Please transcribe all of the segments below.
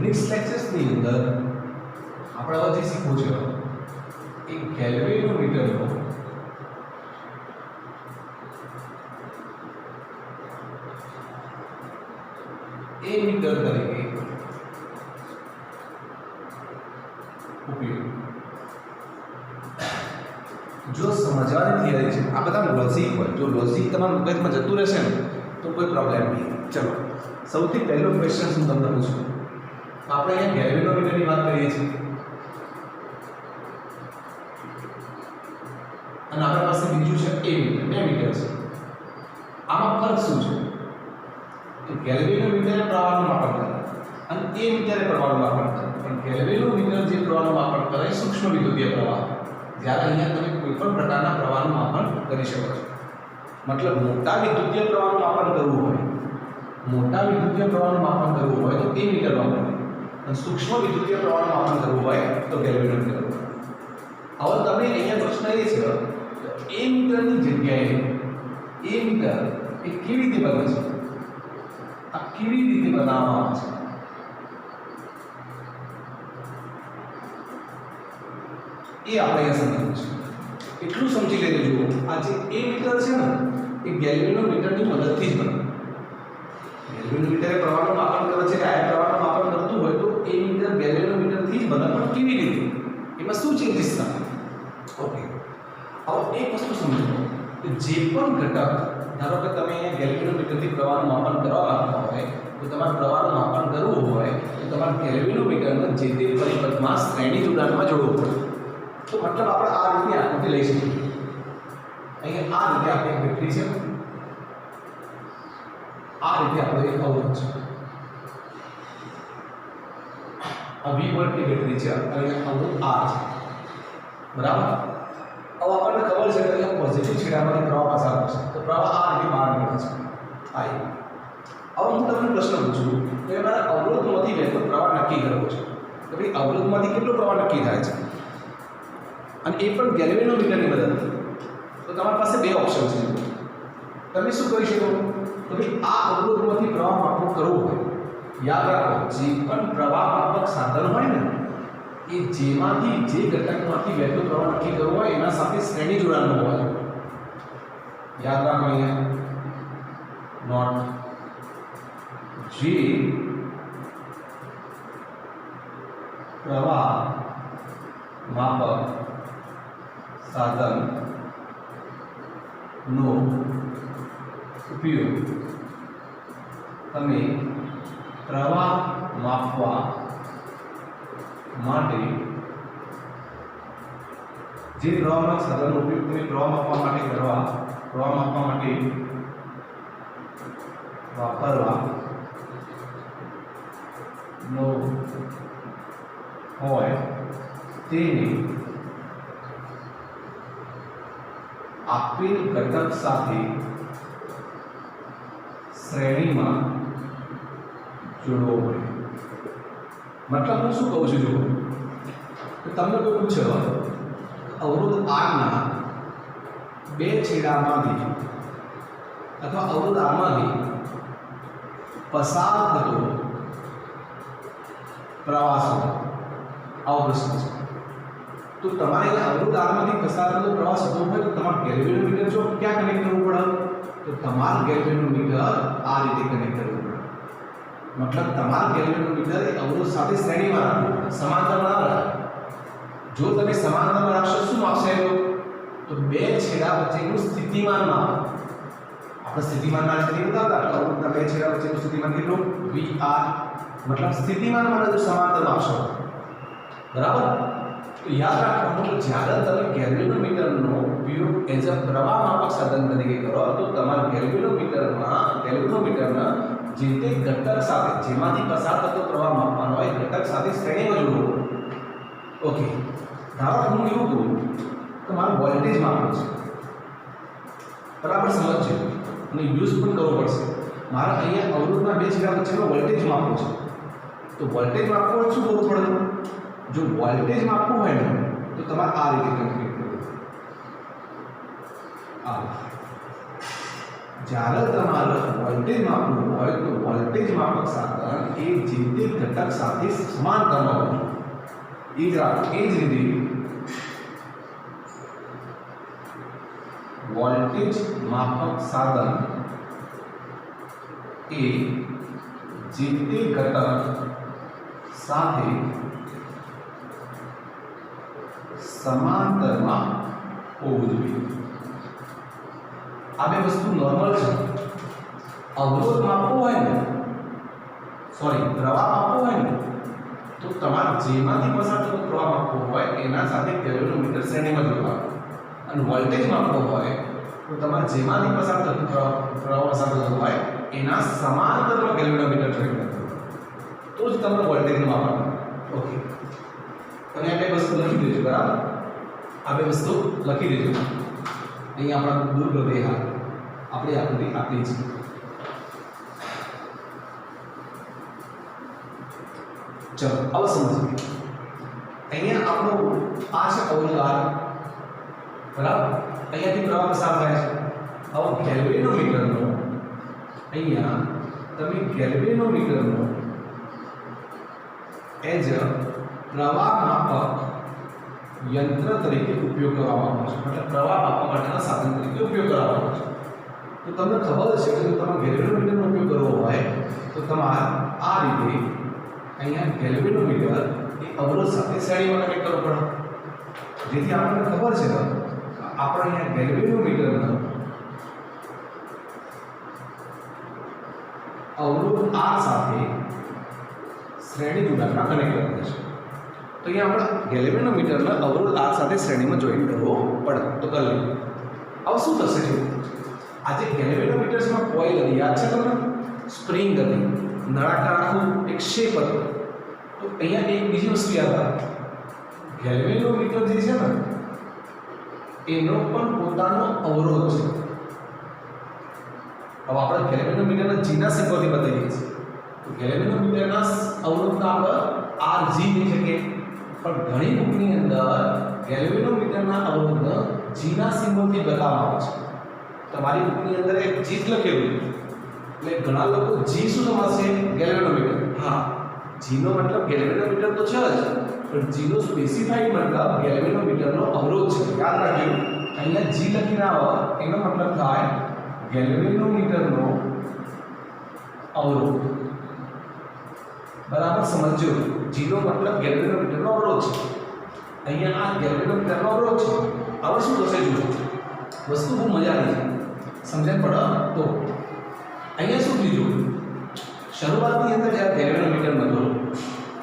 Next લેક્ચર્સની અંદર આપણે હવે જે શીખવું છે એ ગેલ્વેનોમીટરનો એમીટર તરીકે ઉપયોગ. જો સમજવાની થિયરી છે, આ બધા લોજિક હોય, જો લોજિક તમારા મગજમાં જતું રહેશે ને તો કોઈ પ્રોબ્લેમ નહીં. ચલો, સૌથી પહેલો ક્વેશ્ચન હું તમને પૂછું. આપણે અહીંયા ગેલ્વેનોમીટરની વાત કરીએ છીએ અને આપણા પાસે બીજું છે એમીટર, 2 મીટર છે. આમાં ફરક શું છે? તો ગેલ્વેનોમીટર પ્રવાહનું માપન કરે અને એમીટર પ્રવાહનું માપન કરે. પણ ગેલ્વેનોમીટર જે પ્રવાહનું માપન કરે એ સૂક્ષ્મ વિદ્યુતીય પ્રવાહ, જ્યારે અહીંયા તમે કોઈ પણ પ્રકારના પ્રવાહનું માપન કરી શકો છો. મતલબ મોટા વિદ્યુતીય પ્રવાહનું માપન કરવું હોય, મોટા વિદ્યુતીય પ્રવાહનું માપન કરવું હોય તો એમીટર વાપરવું, અને સૂક્ષ્મ વિદ્યુતીય પ્રવાહનું માપન કરવું હોય તો ગેલ્વેનોમીટર. હવે તમે અહીંયા પ્રશ્ન એ છે કે એમીટરની જગ્યાએ એમીટર એ કેવી રીતે બને છે? આ કેવી રીતે બનાવવામાં આવે છે એ આપણે અહીંયા સમજવું છે. એટલું સમજી લેજો. જુઓ, આ જે એમીટર છે ને એ ગેલ્વેનોમીટરની મદદથી જ બને. ગેલ્વેનોમીટર પ્રવાહનું માપન કરે છે, આ પ્રવાહનું માપન કરતું હોય તો એમીટર ગેલ્વેનોમીટરથી જ બને. પણ કેવી રીતે? એમાં શું ચેન્જીસ થાય? ઓકે, હવે એક વસ્તુ સમજો કે જે પણ ઘટક, ધારો કે તમે અહીંયા ગેલ્વેનોમીટરથી પ્રવાહનું માપન કરવા માંગતા હોય તો તમારે પ્રવાહનું માપન કરવું હોય તો તમારે ગેલ્વેનોમીટરને જે તે પરિપથમાં શ્રેણી જોડાણમાં જોડવું પડે. તો મતલબ આપણે આ રીતે આકૃતિ લઈ શકીએ. અહીંયા આ રીતે આપણે બેટરી છે, આ રીતે આપણે એક અવરોધ છે, આ 20 વોલ્ટની બેટરી છે અને અહીંયા અવરોધ આ છે. બરાબર? હવે આપણને ખબર છે કે અહીંયા પોઝિટિવ છેડામાંથી પ્રવાહ પસાર થશે તો પ્રવાહ આ રીતે બહાર નીકળે છે. હવે હું તમને પ્રશ્ન પૂછું કે મારે અવરોધમાંથી વહેતો પ્રવાહ નક્કી કરવો છે તો ભાઈ અવરોધમાંથી કેટલો પ્રવાહ નક્કી થાય છે, અને એ પણ ગેલ્વેનોમીટરની મદદથી. તો તમારી પાસે 2 ઓપ્શન છે. તમે શું કરી શકો? તો ભાઈ આ અવરોધમાંથી પ્રવાહ માપન કરવું હોય, યાદ રાખો જે પણ પ્રવાહ માપક સાધન હોય ને એ જેમાંથી જે ઘટકમાંથી વહેતો પ્રવાહ નક્કી કરવો હોય એના સાથે શ્રેણી જોડાણનો હોય. યાદ રાખો અહીંયા નોટ જે પ્રવાહ માપક સાધનનો ઉપયોગ તમે પ્રવાહ માપવા માટે, જે પ્રવાહ સાધનનો ઉપયોગ તમે પ્રવાહ માપવા માટે વાપરવા નો હોય તેને આપેલ ઘટક સાથે શ્રેણીમાં જોડવો પડે. મતલબ હું શું કહું છું? જુઓ, તમને કોઈ પૂછે અવરોધ R ના 2 છેડામાંથી અથવા અવરોધ R માંથી પસાર થતો પ્રવાહ શું? આવો પ્રશ્ન છે. તો તમારે અવરોધ R માંથી પસાર થતો પ્રવાહ શોધવો હોય તો તમારે ગેલ્વેનોમીટર જો ક્યાં કનેક્ટ કરવું પડે? તો તમારે ગેલ્વેનોમીટર આ રીતે કનેક્ટ કરવું પડે. મતલબ તમારા ગેલ્વેનોમીટર એ અવરોધ સાથે શ્રેણીમાં રાખવું પડે, સમાંતરમાં ના રાખે. જો તમે સમાંતરમાં રાખશો શું માપશે? તો 2 છેડા વચ્ચેનું સ્થિતિમાન માપ. આપણે સ્થિતિમાનના રીતે બતાવતા અવરોધના 2 છેડા વચ્ચેનું સ્થિતિમાન કેટલું? VR. મતલબ સ્થિતિમાનમાં જો સમાંતર માપશો, બરાબર? તો યાદ રાખવાનું કે જ્યારે તમે ગેલ્વેનોમીટરનો ઉપયોગ એઝ અ પ્રવાહ માપક સાધન તરીકે કરો તો તમારા ગેલ્વેનોમીટરના જે તે ઘટક સાથે જેમાંથી પસાર થતો પ્રવાહ માપવાનો હોય ઘટક સાથે શ્રેણીમાં જોડવો. ઓકે, ધારો કે હું એવું કહું કે મારે વોલ્ટેજ માપવું છે, બરાબર? સમજજો અને યુઝ પણ કરવો પડશે. મારે અહીંયા અવરોધના 2 છેડા વચ્ચેનો વોલ્ટેજ માપવો છે. તો વોલ્ટેજ માપવું હોય શું કરવું પડે? જો વોલ્ટેજ માપવું હોય ને તો તમારે આ રીતે કનેક્ટ કરવું. જ્યારે તમારે વોલ્ટેજ માપવું હોય તો વોલ્ટેજ માપક સાધન એ જે તે ઘટક સાથે સમાંતરમાં હોવું જોઈએ. એ જ રીતે વોલ્ટેજ માપક સાધન એ જે તે ઘટક સાથે સમાંતરમાં હોવું જોઈએ. આ બે વસ્તુ નોર્મલ છે. અવરોધ માપવો હોય ને, સોરી પ્રવાહ માપવો હોય ને, તો તમારે જેમાંથી પસાર થતો પ્રવાહ માપવો હોય એના સાથે કેલ્વિનોમીટર શ્રેણીમાં જોડવાનું. અને વોલ્ટેજ માપવો હોય તો તમારે જેમાંથી પસાર થતો પ્રવાહ પસાર થતો હોય એના સમાંતરમાં કેલ્વિનોમીટર જોડવાનું. તો જ તમારે વોલ્ટેજનું માપવાનું. ઓકે, તમે આ બે વસ્તુ લખી દેજો. બરાબર, આ બે વસ્તુ લખી દેજો. અહીંયા આપણા દૂર ગમે હા આપણે આકૃતિ આપી છે. ચલો હવે સમજીએ. અહીંયા આપણો આ છે અવરોધ R. બરાબર, અહીંયાથી પ્રવાહ પસાર થાય છે. હવે ગેલ્વેનોમીટરનો અહીંયા તમે ગેલ્વેનોમીટરનો એજ પ્રવાહ માપક यंत्र तरीके उपयोग કરવામાં આવે છે. मतलब પ્રવાહ માપવા માટેના સાધન તરીકે ઉપયોગ કરવામાં આવે છે. તો તમને ખબર છે કે જો તમે ગેલ્વેનોમીટરનો ઉપયોગ કરવો હોય તો તમારે આ રીતે અહીંયા ગેલ્વેનોમીટર એ અવરોધ સાથે શ્રેણીમાં કનેક્ટ કરવું પડે. જેથી આપણને ખબર છે કે આપણે અહીંયા ગેલ્વેનોમીટરનો અવરોધ R સાથે શ્રેણી જોડાણમાં કનેક્ટ કરવું છે. તો અહીંયા આપણે ગેલ્વેનોમીટરના અવરોધ R સાથે શ્રેણીમાં જોઈન્ટ કરવો પડે. તો કરી લઈએ. હવે શું થશે? જો આજે ગેલ્વેનોમીટર્સમાં કોઇલ હતી, યાદ છે તમને? સ્પ્રિંગ હતી, નળાકાર આખું એક શેપ હતો. તો અહીંયા એક બીજી વસ્તુ યાદ રાખો. ગેલ્વેનોમીટર જે છે ને એનો પણ પોતાનો અવરોધ છે. હવે આપણે ગેલ્વેનોમીટરના જીના સિમ્બોલથી બતાવીએ છીએ. તો ગેલ્વેનોમીટરના અવરોધના આપણે RG લઈ શકીએ. પણ ઘણી બુકની અંદર ગેલ્વેનોમીટરના અવરોધને જીના સિમ્બોલથી બતાવવામાં આવે છે. તમારી બુકની અંદર એક જી લખેલું છે. એટલે ઘણા લોકો જી શું સમજશે? ગેલ્વેનોમીટર. હા, જીનો મતલબ ગેલ્વેનોમીટર તો છે જ, પણ જીનો સ્પેસિફાઈડ મતલબ ગેલ્વેનોમીટરનો અવરોધ છે. યાદ રાખજો, અહીંયા જી લખીને આવે એનો મતલબ થાય ગેલ્વેનોમીટરનો અવરોધ. બરાબર સમજો. જીનો મતલબ ગેલ્વેનોમીટરનો અવરોધ છે. અહીંયા આ ગેલ્વેનોમીટરનો અવરોધ છે. હવે શું થશે? જુઓ, વસ્તુ બહુ મજાની છે, સમજણ પડે તો. અહીંયા શું થયું? શરૂઆતની અંદર જ્યારે ગેલ્વેનોમીટર નહોતો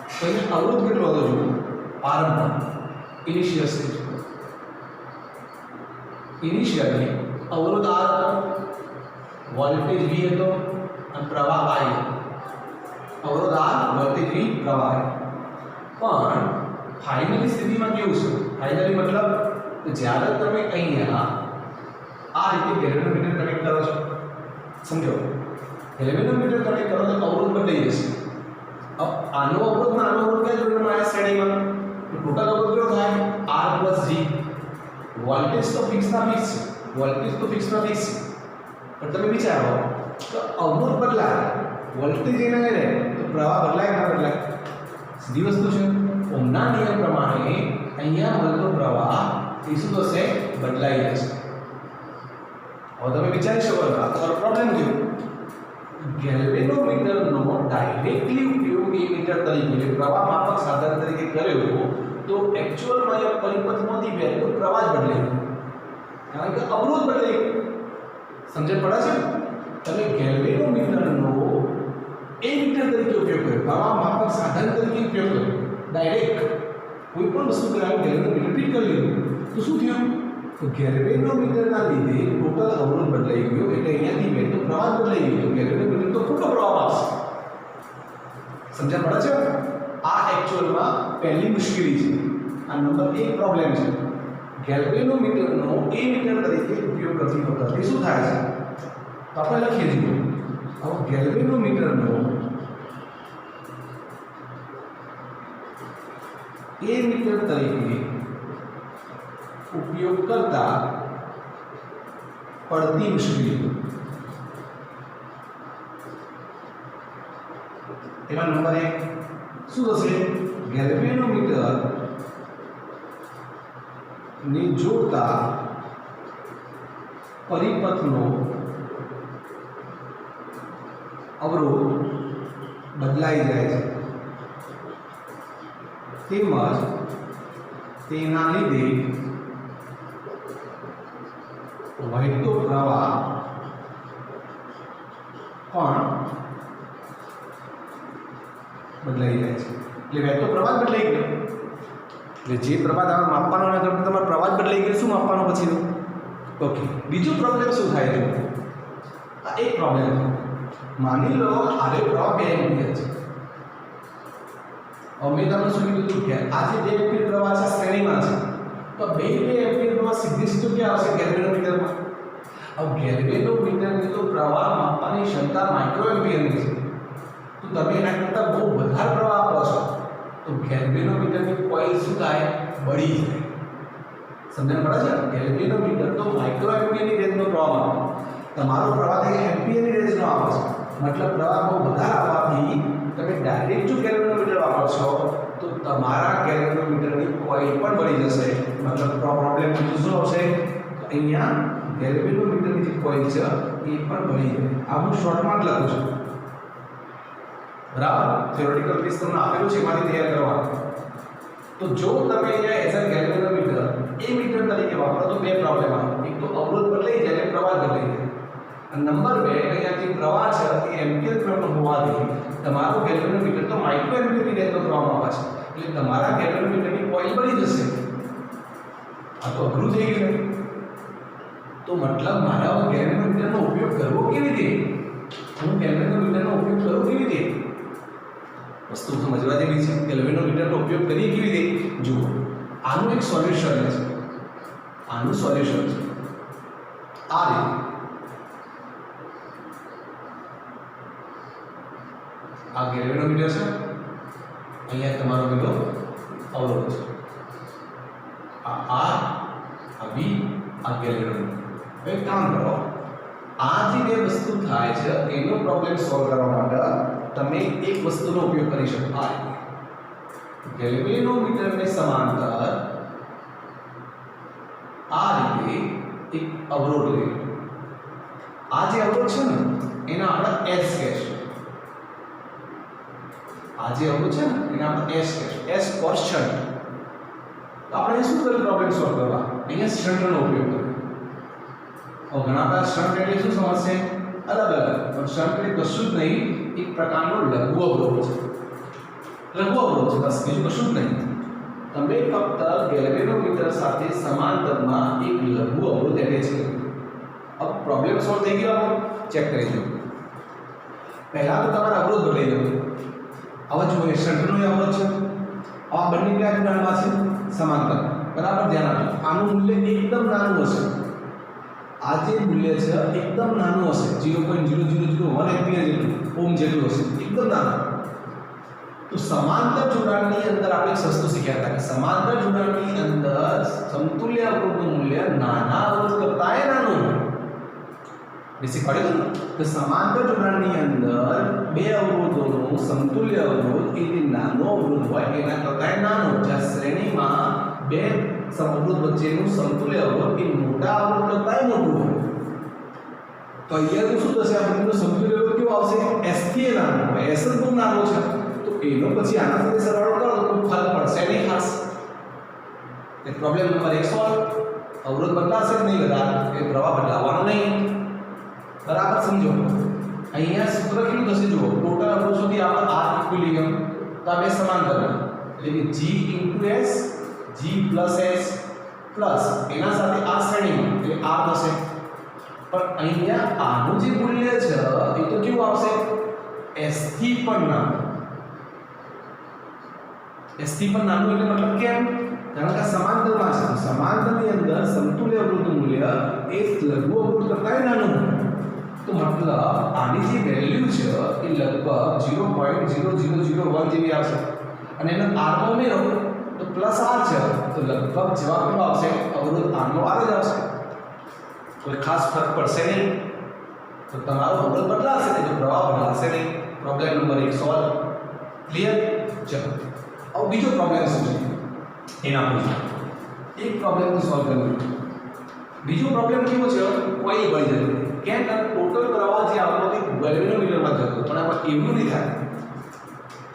તો અહીંયા અવરોધ કેટલો હતો? જુઓ, આરંભ ઇનિશિયલ સ્ટેજ. ઇનિશિયલી અવરોધ R હતો, વોલ્ટેજ V હતો અને પ્રવાહ I હતો. અવરોધ R, વોલ્ટેજ V, પ્રવાહ I. પણ ફાઇનલી સ્થિતિમાં કેવું છે? ફાઇનલી મતલબ જ્યારે તમે અહીંયા આ રીતે ગેલ્વેનોમીટર કનેક્ટ કરો છો, સમજો, ગેલ્વેનોમીટર કનેક્ટ કરો તો અવરોધ બદલાઈ જશે. આનો અવરોધ ના આનો અવરોધ ક્યાં જોડવામાં આવ્યા? શ્રેણીમાં. તો ટોટલ અવરોધ કેટલો થાય? R + G. વોલ્ટેજ તો ફિક્સ ના ફિક્સ છે, વોલ્ટેજ તો ફિક્સ ના ફિક્સ છે. પણ તમે વિચારો તો અવરોધ બદલાય, વોલ્ટેજ એના રહે તો પ્રવાહ બદલાય ના બદલાય? સીધી વસ્તુ છે. ઓહમના નિયમ પ્રમાણે અહીંયા મળતો પ્રવાહ એ શું થશે? બદલાઈ જશે. હવે તમે વિચારી શકો છો આ તમારો પ્રોબ્લેમ છે. ગેલ્વેનોમીટરનો ડાયરેક્ટલી ઉપયોગ એ મીટર તરીકે પ્રવાહ માપક સાધન તરીકે કર્યો તો એકચ્યુઅલમાં એ પરિપથમાંથી વહેતો પ્રવાહ જ બદલાઈ ગયો, કારણ કે અવરોધ બદલાઈ ગયો. સમજણ પડે છે? તમે ગેલ્વેનોમીટરનો એ મીટર તરીકે ઉપયોગ કર્યો, પ્રવાહ માપક સાધન તરીકે ઉપયોગ કર્યો, ડાયરેક્ટ કોઈ પણ વસ્તુ કરાવી ગેલ્વેનોમીટર ફિટ કરી લીધું તો શું થયું? તો ગેલ્વેનોમીટરના લીધે ટોટલ અવરોધ બદલાઈ ગયો. એટલે અહીંયાથી વહેતો પ્રવાહ બદલાઈ ગયો. ગેલ્વેનોમીટર તો ખોટો પ્રવાહ આપશે. સમજણ પડે છે? આ એકચ્યુઅલમાં પહેલી મુશ્કેલી છે. આ નંબર 1 પ્રોબ્લેમ છે. ગેલ્વેનોમીટરનો એ મીટર તરીકે ઉપયોગ કરતી વખતે શું થાય છે? તો આપણે લખીએ છીએ. હવે ગેલ્વેનોમીટરનો એ મીટર તરીકે ઉપયોગ કરતા પડતી મુશ્કેલી. એમાં નંબર 1 શું થશે ગેલ્વેનોમીટર ને જોડતા પરિપથનો અવરોધ બદલાઈ જાય છે તેમજ તેના લીધે વહેતો પ્રવાહ પણ બદલાઈ જાય છે એટલે વહેતો પ્રવાહ બદલાઈ ગયો એટલે જે પ્રવાહ તમારે માપવાનો ના કરતા તમારો પ્રવાહ બદલાઈ ગયો શું માપવાનો પછી ઓકે બીજો પ્રોબ્લેમ શું થાય છે આ એક પ્રોબ્લેમ માની લો આરે પ્રવાહ 2 એમ્પિયર છે અમે તમને શું કીધું કે આ જે 2 એમ્પિયર પ્રવાહ છે શ્રેણીમાં છે તો 2 એમ્પિયર પ્રવાહ સીધો ક્યાં આવશે ગેલ્વેનોમીટરમાં अब ગેલ્વેનોમીટરની તો પ્રવાહ માપવાની ક્ષમતા માઇક્રો એમ્પિયરની છે તો તમે એના કરતાં બહુ વધારે પ્રવાહ આપો છો તો ગેલ્વેનોમીટરની કોઇલ શું થાય બળી જાય સમજણ પડે છે ગેલ્વેનોમીટર તો માઇક્રો એમ્પિયરની રેન્જનો પ્રવાહ આપે તમારો પ્રવાહ તે એમ્પિયરની રેન્જનો આવે છે મતલબ પ્રવાહ બહુ વધારે આવવાથી તમે ડાયરેક્ટ જો ગેલ્વેનોમીટર વાપરો છો તો તમારા ગેલ્વેનોમીટરની કોઇલ પણ બળી જશે મતલબ પ્રોબ્લેમ શું આવશે અહીંયા ગેલ્વેનોમીટરની જે કોઇલ છે એ પણ બળી જાય આ હું શોર્ટમાં જ લખું છું બરાબર થિયોરેટિકલ પીસ તમને આપેલું છે એમાંથી તૈયાર કરવાનું તો જો તમે અહીંયા as a galvanometer A meter તરીકે વાપરો તો બે પ્રોબ્લેમ આવે એક તો અવરોધ બદલાઈ જાય અને પ્રવાહ બદલાઈ જાય અને નંબર 2 અહીંયાથી પ્રવાહ છે એ એમ્પિયર ક્રમનો હોવાથી તમારું ગેલ્વેનોમીટર તો માઇક્રો એમ્પિયરની રેન્જનો પ્રવાહ માપે છે એટલે તમારા ગેલ્વેનોમીટરની કોઇલ બળી જશે આ તો અઘરું થઈ ગયું તો મતલબ મારા ગેલ્વેનોમીટરનો ઉપયોગ કરવો કેવી રીતે હું ગેલ્વેનોમીટરનો ઉપયોગ કરું કેવી રીતે વસ્તુ સમજવા જેવી છે ગેલ્વેનોમીટરનો ઉપયોગ કરીએ કેવી રીતે જુઓ આનું એક સોલ્યુશન છે આનું સોલ્યુશન છે આ રીતે આ ગેલ્વેનોમીટર છે અહીંયા તમારો પેલો અવરોધ છે આ R આ V આ ગેલ્વેનોમીટર હવે કામ કરો આ જે બે વસ્તુ થાય છે એનો પ્રોબ્લેમ સોલ્વ કરવા માટે તમે એક વસ્તુનો ઉપયોગ કરી શકો આ ગેલ્વેનોમીટરને સમાંતર આ રીતે એક અવરોધ લઈએ આ જે અવરોધ છે ને એને આપણે S કહેશું આ જે અવરોધ છે ને એને આપણે S કહેશું S ફોર શન્ટ તો આપણે શું કર્યું પ્રોબ્લેમ સોલ્વ કરવા અહીંયા શન્ટનો ઉપયોગ કર્યો और घना બધા શન્ટ એટલે શું સમજશે અલગ અલગ પણ શન્ટ એટલે કશું જ નહીં એક પ્રકારનો લઘુ અવરોધ છે લઘુ અવરોધ છે બસ બીજું કશું જ નહીં તમે ફક્ત ગેલ્વેનોમીટર સાથે સમાંતરમાં એક લઘુ અવરોધ એટેચ કર્યો अब પ્રોબ્લેમ સોલ્વ થઈ ગયો આપણે ચેક કરી લો પહેલા તો તમારો અવરોધ બદલાઈ ગયો હવે જુઓ એ શન્ટનો અવરોધ છે આ બંને કયા જોડાણમાં છે સમાંતર બરાબર ધ્યાન આપો આનું મૂલ્ય એકદમ નાનું હશે આ જે મૂલ્ય છે એકદમ નાનું હશે 0.0001 એમ્પિયર જેટલું ઓમ જેટલું હશે એકદમ નાનું તો સમાંતર જોડાણની અંદર આપણે સસ્તું શીખ્યા હતા કે સમાંતર જોડાણની અંદર સમતુલ્ય અવરોધનું મૂલ્ય નાના અવરોધ કરતાં નાનું હોય બેસિક પડ્યું તો સમાંતર જોડાણની અંદર બે અવરોધોનો સમતુલ્ય અવરોધ એ જે નાનો અવરોધ હોય એના કરતાં નાનો જ્યાં શ્રેણીમાં બે અવરોધ વચ્ચેનું સમતુલ્ય અવરોધ એ મોટા અવરોધ કરતાં મોટું હોય તો અહીંયા તો શું થશે આપણને સમતુલ્ય અવરોધ કેવો આવશે S થી નાનો હોય S જ બહુ નાનો છે તો એનો પછી આના સાથે સરવાળો કરો તો કોઈ ફરક પડશે નહીં ખાસ એ પ્રોબ્લેમ નંબર 1 સોલ્વ અવરોધ બદલાશે કે નહીં બધા એ પ્રવાહ બદલાવાનો નહીં બરાબર સમજો અહીંયા સૂત્ર કેવું થશે જુઓ ટોટલ અવરોધ સુધી આપણે R ઇક્વિલિબ્રિયમ તો આ બે સમાંતર એટલે કે G * S G + S plus એના સાથે આ શ્રેણીમાં એટલે R થશે પણ અહીંયા આનું જે મૂલ્ય છે એ તો કેવું આવશે S થી પણ નાનું S થી પણ નાનું એટલે મતલબ કેમ કારણ કે સમાંતરમાં છે સમાંતરની અંદર સમતુલ્ય અવરોધનું મૂલ્ય એ લઘુ અવરોધ કરતાં નાનું તો મતલબ આની જે વેલ્યુ છે એ લગભગ 0.0001 જેવી આવશે અને એને R માં ઉમેરો તો પ્લસ R છે તો લગભગ જવાબ કેટલો આવશે અવરોધ R નો R જ આવશે કોઈ ખાસ ફરક પડશે નહીં તો તમારો અવરોધ બદલાશે નહીં તો પ્રવાહ બદલાશે નહીં પ્રોબ્લેમ નંબર 1 સોલ્વ ક્લિયર? ચલો હવે બીજો પ્રોબ્લેમ શું છે એના પૂછો. એક પ્રોબ્લેમ તો સોલ્વ કર્યો. બીજો પ્રોબ્લેમ કેવો છે? કોઈલ બળી જતી કેમ કે ટોટલ પ્રવાહ જે આવતો તે ગેલ્વેનોમીટરમાં જતો પણ આમાં એવું નહીં થાય.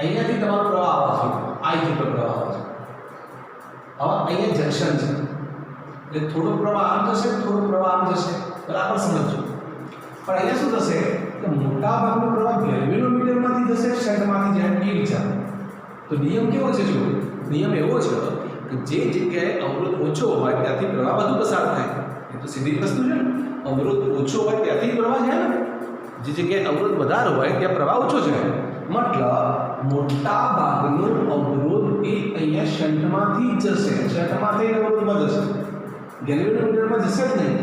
અહીંયાથી તમારો પ્રવાહ આવે છે I જેટલો પ્રવાહ આવે છે. હવે અહીંયા જંક્શન છે એટલે થોડો પ્રવાહ આમ જશે થોડો પ્રવાહ આમ જશે બરાબર સમજો. પણ અહીંયા શું થશે કે મોટા ભાગનો પ્રવાહ ગેલ્વેનોમીટરમાંથી જશે શંટમાંથી જાય એ વિચાર. તો નિયમ કેવો છે? જો નિયમ એવો છે કે જે જગ્યાએ અવરોધ ઓછો હોય ત્યાંથી પ્રવાહ વધુ પસાર થાય. એ તો સીધી વસ્તુ છે ને. અવરોધ ઓછો હોય ત્યાંથી પ્રવાહ જાય ને. જે જગ્યાએ અવરોધ વધારે હોય ત્યાં પ્રવાહ ઓછો જાય. મતલબ મોટા ભાગનો અવરોધ એ અહીંયા શંટમાંથી જશે. શંટમાંથી અવરોધમાં જશે, ગેલ્વેનોમીટરમાં જશે જ નહીં.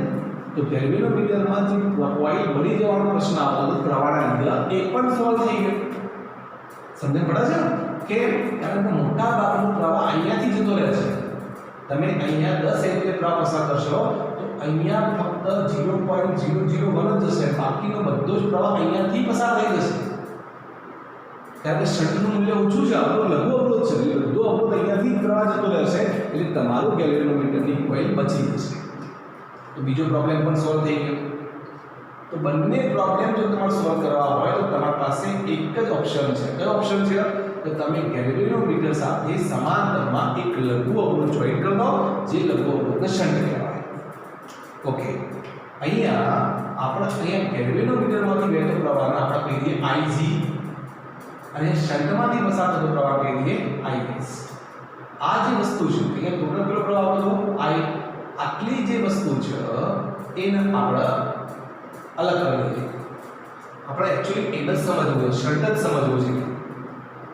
તો ગેલ્વેનોમીટરમાં જે કોઇલ બળી જવાનો પ્રશ્ન આવતો હતો પ્રવાહના લીધે એ પણ સોલ્વ થઈ ગયો. સમજણ પડે છે કે કારણ કે મોટા ભાગનો પ્રવાહ અહીંયાથી જતો રહે છે. તમે અહીંયા 10 એમ્પિયર પ્રવાહ પસાર કરશો તો અહીંયા ફક્ત 0.001 જ જશે. બાકીનો બધો જ પ્રવાહ અહીંયાથી પસાર થઈ જશે. કારણ કે શંટનું મૂલ્ય ઓછું છે, આપણો લઘુ અવરોધ છે. બધો અવરોધ અહીંયાથી પ્રવાહ જતો રહેશે એટલે તમારું ગેલ્વેનોમીટરની કોઇલ બચી જશે. તો બીજો પ્રોબ્લેમ પણ સોલ્વ થઈ ગયો. તો બંને પ્રોબ્લેમ જો તમારે સોલ્વ કરવા હોય તો તમારી પાસે એક જ ઓપ્શન છે. કયો ઓપ્શન છે? તો તમે ગેલ્વેનોમીટર સાથે સમાંતરમાં એક લઘુ અવરોધ જોઈન્ટ કરી દો જે લઘુ અવરોધને શન્ટ કહેવાય. ઓકે, અહીંયા ગેલ્વેનોમીટરમાંથી વહેતો પ્રવાહને આપણે કહીએ Ig અને શંટમાંથી પસાર થતો પ્રવાહ કહીએ Is. આ જે વસ્તુ છે અહીંયા ટોટલ કેટલો પ્રવાહ આવતો I. આટલી જે વસ્તુ છે એને આપણે અલગ કરી દઈએ. આપણે એક્ચ્યુઅલી એને જ સમજવું છે, શન્ટ જ સમજવું છે.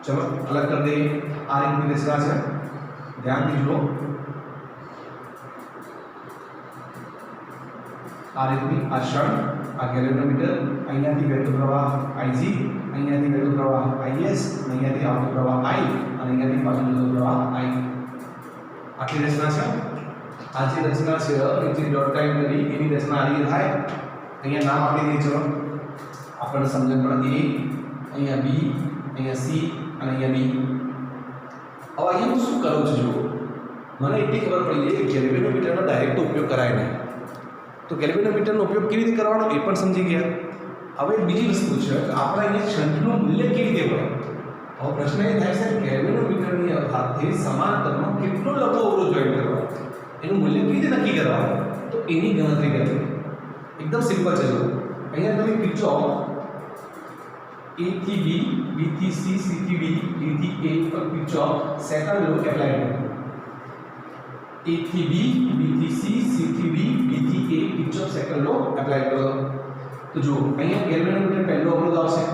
ચલો અલગ કરી દઈએ. આ રીતની રચના છે, ધ્યાનથી જુઓ. આ રીતની આ શન્ટ, આ ગેલ્વેનોમીટર, અહીંયાથી વહેતો પ્રવાહ Ig, અહીંયાથી વહેતો પ્રવાહ Is, અહીંયાથી આવતો પ્રવાહ I અને અહીંયાથી પાછો જતો પ્રવાહ I. આટલી રચના છે. આ જે રચના છે એ જે ડોટ ટાઈમ કરી એની રચના આ રીતે થાય. અહીંયા નામ આપી દઈએ. ચલો આપણને સમજણ પડે. A, અહીંયા B, અહીંયા C અને અહીંયા D. હવે અહીંયા હું શું કરું છું જુઓ. મને એટલી ખબર પડી જાય કે ગેલ્વેનોમીટરનો ડાયરેક્ટ ઉપયોગ કરાય નહીં. તો ગેલ્વેનોમીટરનો ઉપયોગ કેવી રીતે કરવાનો એ પણ સમજી ગયા. હવે બીજી વસ્તુ છે કે આપણે અહીંયા શંટનું મૂલ્ય કેવી રીતે હોય. હવે પ્રશ્ન એ થાય છે કે ગેલ્વેનોમીટરની સાથે સમાંતરમાં કેટલો લઘુ અવરોધ જોઈન્ટ કરવાનો, એનું મૂલ્ય કેવી રીતે નક્કી કરવાનું, તો એની ગણતરી કરવી. એકદમ સિમ્પલ છે. જો અહીંયા તમે કિર્ચોફ A થી B, B થી C, C થી D, D થી A પર કિર્ચોફ સેકન્ડ લો એપ્લાય કરો. A થી B, B થી C, C થી D, D થી A Kirchhoff second law apply કરો. તો જો અહીંયા ગેલ્વેનોમીટર પહેલો અવરોધ આવશે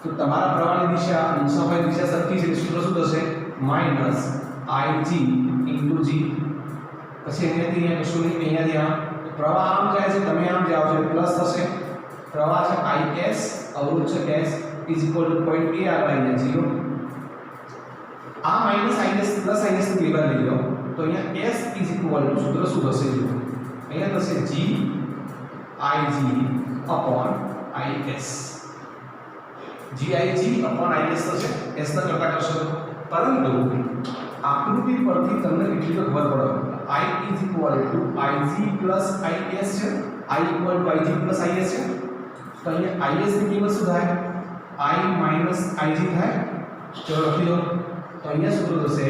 તો તમારા પ્રવાહની દિશા, મુસાફરી દિશા સરખી છે. સૂત્ર શું થશે? -Ig × G. પછી અહીંયાથી અહીંયા કશું નહીં, અહીંયાથી આમ પ્રવાહ આમ જાય છે, તમે આમ જાઓ છો પ્લસ થશે. પ્રવાહ છે Is, અવરોધ છે S = point A આગળ 0. આ -Is પ્લસ Is ની લેવલ લઈ લો તો અહીંયા S = સૂત્ર શું થશે? જો અહીંયા થશે Gig / Is. Gig / Is થશે. S ના કરતા કરશો પરંતુ આકૃતિ પરથી તમને એટલી તો ખબર પડે I = Ig + Is છે. I = Ig + Is છે. તો અહીંયા Is ની કિંમત શું થાય? I - Ig થાય. ચલો લખી દો. તો અહીંયા સૂત્ર થશે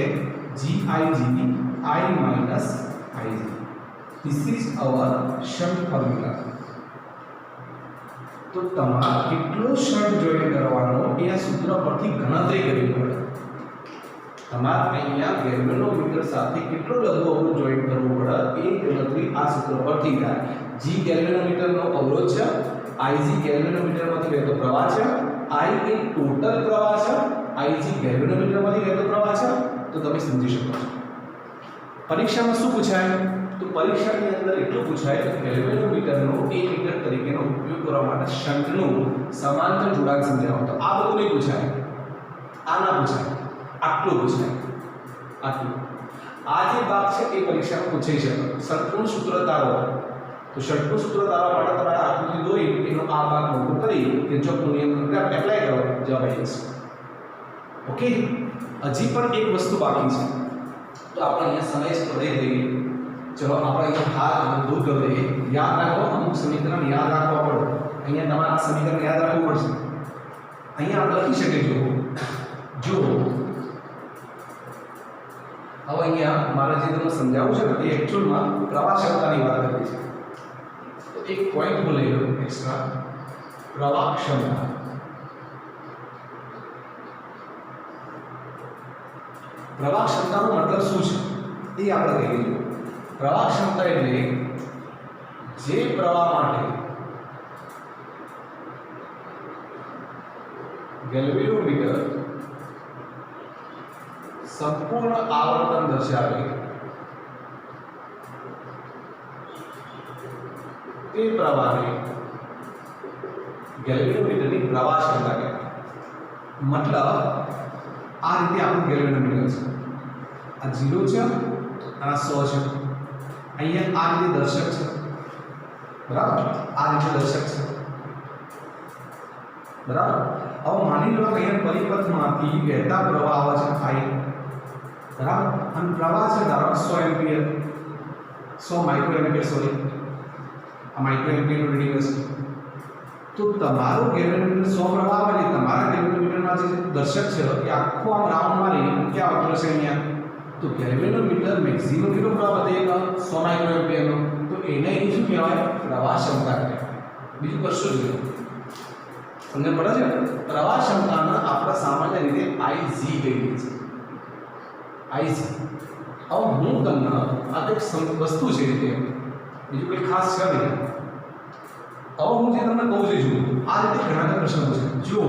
Gig I - Ig. This is our shunt formula. તો તમારે કેટલો શન્ટ જોઈન્ટ કરવાનો એ આ સૂત્ર પરથી ગણતરી કરવી પડે. તમારે અહીંયા ગેલ્વેનોમીટર સાથે કેટલો લઘુ અવરોધ જોઈન્ટ કરવો પડે એ ગણતરી આ સૂત્ર પરથી થાય. G ગેલ્વેનોમીટરનો અવરોધ છે, Ig ગેલ્વેનોમીટરમાંથી વહેતો પ્રવાહ છે, I એ ટોટલ પ્રવાહ છે, Ig ગેલ્વેનોમીટરમાંથી વહેતો પ્રવાહ છે. તો તમે સમજી શકો છો. પરીક્ષામાં શું પૂછાય? તો પરીક્ષાની અંદર એટલું પૂછાય કે ગેલ્વેનોમીટરનો A મીટર તરીકેનો ઉપયોગ કરવા માટે શંટનું સમાંતર જોડાણ સમજાવો. તો આ બધું નહીં પૂછાય, આ ના પૂછાય, આટલું પૂછાય. આટલું આ જે ભાગ છે એ પરીક્ષામાં પૂછાઈ શકે. શંટનું સૂત્ર તારો, તો શંટનું સૂત્ર તારવા માટે તમારે આકૃતિ દોરી એનો આ ભાગ મોટો કરી કિર્ચોફનો નિયમ એપ્લાય કરો, જવાબ આવી જશે. ઓકે, હજી પણ એક વસ્તુ બાકી છે, તો આપણે અહીંયા સમય જ કરી દઈએ. ચલો આપણે અહીંયા હાથ દૂર કરી દઈએ. યાદ રાખો, અમુક સમીકરણ યાદ રાખવા પડે. અહીંયા તમારે આ સમીકરણ યાદ રાખવું પડશે. અહીંયા આપણે લખી શકીએ જો હવે અહીંયા મારે જે તમને સમજાવવું છે ને એ એકચ્યુઅલમાં પ્રવાહ ક્ષમતાની વાત કરી છે. તો એક પોઈન્ટ હું લઈ લઉં એક્સ્ટ્રા, પ્રવાહ ક્ષમતા. પ્રવાહ ક્ષમતાનો મતલબ શું છે એ આપણે કહીએ છીએ. પ્રવાહ ક્ષમતા એટલે જે પ્રવાહ માટે ગેલ્વેનોમીટર સંપૂર્ણ આવર્તન દર્શાવે તે પ્રવાહને ગેલ્વેનોમીટરની પ્રવાહ ક્ષમતા કહેવાય. મતલબ આ રીતે આપણું ગેલ્વેનોમીટર છે. આ 0 છે અને આ 100 છે. અહીંયા આ રીતે દર્શક છે, બરાબર? આ રીતે દર્શક છે, બરાબર? હવે માની લો કે અહીંયા પરિપથમાંથી વહેતા પ્રવાહ આવે છે I, બરાબર? અને પ્રવાહ છે ધારો 100 એમ્પિયર, 100 માઇક્રો એમ્પિયર, સોરી આ માઇક્રો એમ્પિયરનું રીડિંગ હશે. તો તમારું ગેલ્વેનોમીટર 100 પ્રવાહ આવે એટલે તમારા ગેલ્વેનોમીટરમાં જે દર્શક છે એ આખો આમ રાઉન્ડમાં રહીને ક્યાં આવતો હશે અહીંયા? તો ગેલ્વેનોમીટર મેક્સિમમ કેટલો પ્રવાહ વધે? 100 માઇક્રો એમ્પિયરનો. તો એને શું કહેવાય? પ્રવાહ ક્ષમતા કહેવાય. બીજું કશું જ નહીં. તમને પડે છે? પ્રવાહ ક્ષમતાને આપણે સામાન્ય રીતે Ig કહીએ છીએ. Ig. હવે હું તમને આ એક વસ્તુ છે રીતે બીજું કંઈ ખાસ છે નહીં. હવે હું જે તમને કહું છું આ રીતે ઘણા પ્રશ્નો પૂછે. જો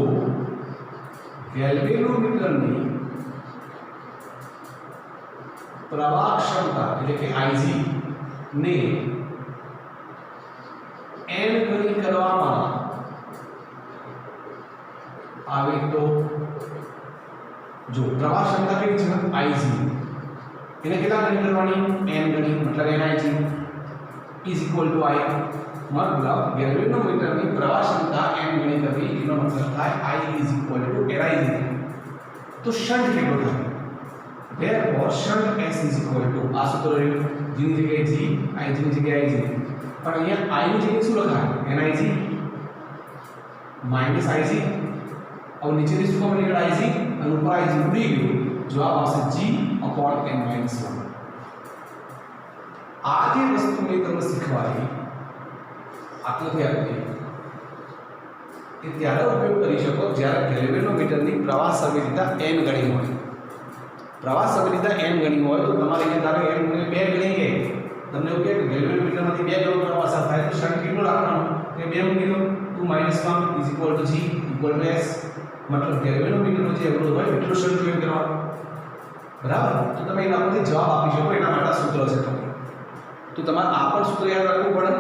ગેલ્વેનોમીટરની પ્રવાહ ક્ષમતા એટલે કે Ig ને n ગણી કરવામાં આવે તો જો પ્રવાહ ક્ષમતા કેવી છે Ig એને કેટલા ગણી કરવાની? n ગણી, મતલબ Nig is equal to I. मतलब ગેલ્વેનોમીટરની પ્રવાહ ક્ષમતા n ગણી કરવી એનો મતલબ થાય I is equal to Nig. તો શન્ટ કેટલો થાય? therefore shunt S is equal to આ સૂત્ર રહ્યું g ની જગ્યાએ g, I ની જગ્યાએ Ig. પણ અહીંયા I ની જગ્યાએ શું લખાય? Nig minus Ig. अब नीचे से શું ખબર નીકળે? Ig અને ઉપર Ig ઉડી ગયું. જવાબ આવશે g/n-1. આ જે વસ્તુ મેં તમને શીખવાડી આકૃતિ આપી એ ત્યારે ઉપયોગ કરી શકો જ્યારે ગેલ્વેનોમીટરની પ્રવાહ સંવેદિતા n ગણી હોય. પ્રવાહ સંવેદિતા n ગણી હોય તો તમારે અહીંયા ધારો n ને 2 ગણી કે તમને એવું કહે કે ગેલ્વેનોમીટરમાંથી 2 ગણો પ્રવાહ પસાર થાય તો શન્ટ કેટલું રાખવાનું? કે 2 મૂકી દો. 2 - 1 = g = s. मतलब ગેલ્વેનોમીટરનો જે અવરોધ હોય એટલો શન્ટ જોઈન કરવાનો, બરાબર? તો તમે એના પરથી જવાબ આપી શકો. એના માટે સૂત્ર છે તમને. તો તમારે આ પણ સૂત્ર યાદ રાખવું પડે.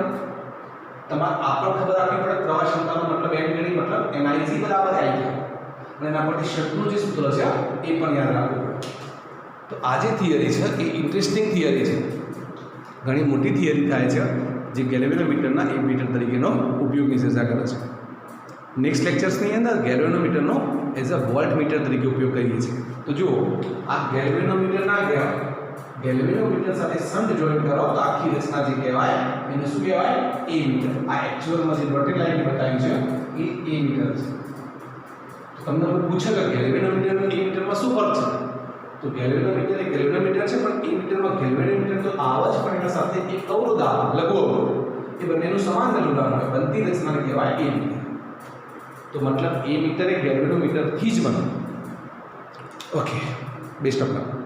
તમારે આ પણ ખબર રાખવી પડે પ્રવાહ ક્ષમતાનો મતલબ n ગણી મતલબ Nig બરાબર I થાય. અને એના પરથી શન્ટનું જે સૂત્ર છે એ પણ યાદ રાખવું પડે. તો આ જે થિયરી છે એ ઇન્ટરેસ્ટિંગ થિયરી છે. ઘણી મોટી થિયરી થાય છે જે ગેલ્વેનોમીટરના એક મીટર તરીકેનો ઉપયોગની ચર્ચા કરે છે. નેક્સ્ટ લેક્ચર્સની અંદર ગેલ્વેનોમીટરનો એઝ અ વોલ્ટ મીટર તરીકે ઉપયોગ કરીએ છીએ. તો જુઓ આ ગેલ્વેનોમીટર ના કહેવાય, ગેલ્વેનોમીટર સાથે શન્ટ જોઈન કરો તો આખી રચના જે કહેવાય એને શું કહેવાય? A meter. આ એક્ચ્યુઅલમાં જે ડોટેડ લાઈન બતાવી છે એ A મીટર છે. તો તમને કોઈ પૂછે કે ગેલ્વેનોમીટર અને A મીટરમાં શું ફરક છે? તો ગેલ્વેનોમીટર એ ગેલ્વેનોમીટર છે, પણ A મીટરમાં ગેલ્વેનોમીટર તો આવે જ, પણ એના સાથે એક અવરોધ આવે, લઘુ અવરોધ. એ બંનેનું સમાન જોડાણ હોય, બનતી રચનાને કહેવાય A મીટર. તો મતલબ A મીટર એ ગેલ્વેનોમીટરથી જ બને. Okay, best of luck.